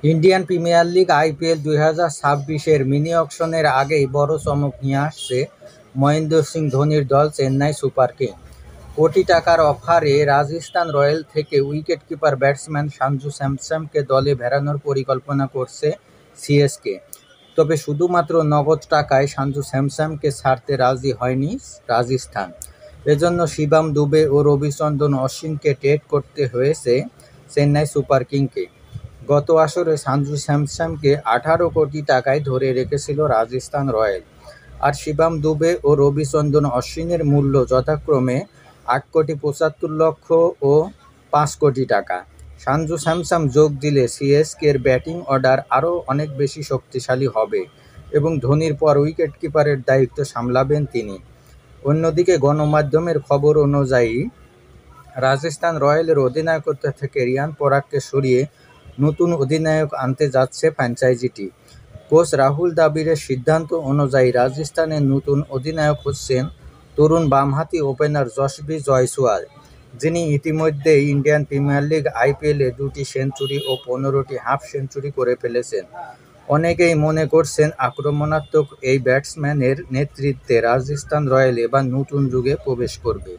Indian premier league IPL 2026-এর mini অকশনের আগেই বড় চমক নিয়ে আসছে মহেন্দ্র সিং ধোনির দল চেন্নাই সুপার কিং। কোটি টাকার অফারে রাজস্থান রয়্যাল থেকে উইকেটকিপার ব্যাটসম্যান সঞ্জু স্যামসনকে দলে ভেড়ানোর পরিকল্পনা করছে সিএসকে। তবে শুধুমাত্র নগদ টাকায় সঞ্জু স্যামসনকে ছাড়তে রাজি হয়নি রাজস্থান। এজন্য শিবম দুবে ও রবিচন্দ্রন অশ্বিনকে ট্রেড করতে হয়েছে চেন্নাই সুপার কিংকে। গত আসরে সঞ্জু স্যামসনকে 18 কোটি টাকায় ধরে রেখেছিল রাজস্থান রয়্যাল, আর শিবম দুবে ও রবিচন্দ্রন অশ্বিনের মূল্য যথাক্রমে 8,75,00,000 ও 5 কোটি টাকা। সঞ্জু স্যামসন যোগ দিলে সিএসকের ব্যাটিং অর্ডার আরও অনেক বেশি শক্তিশালী হবে এবং ধোনির পর উইকেটকিপারের দায়িত্ব সামলাবেন তিনি। অন্যদিকে গণমাধ্যমের খবর অনুযায়ী রাজস্থান রয়্যালের অধিনায়কত্ব থেকে রিয়ান পরাগকে সরিয়ে নতুন অধিনায়ক আনতে যাচ্ছে ফ্র্যাঞ্চাইজিটি। কোচ রাহুল দ্রাবিড়ের সিদ্ধান্ত অনুযায়ী রাজস্থানের নতুন অধিনায়ক হচ্ছেন তরুণ বামহাতি ওপেনার যশস্বী জয়সওয়াল, যিনি ইতিমধ্যেই ইন্ডিয়ান প্রিমিয়ার লিগ আইপিএলে 2টি সেঞ্চুরি ও 15টি হাফ সেঞ্চুরি করে ফেলেছেন। অনেকেই মনে করছেন আক্রমণাত্মক এই ব্যাটসম্যানের নেতৃত্বে রাজস্থান রয়্যাল এবার নতুন যুগে প্রবেশ করবে।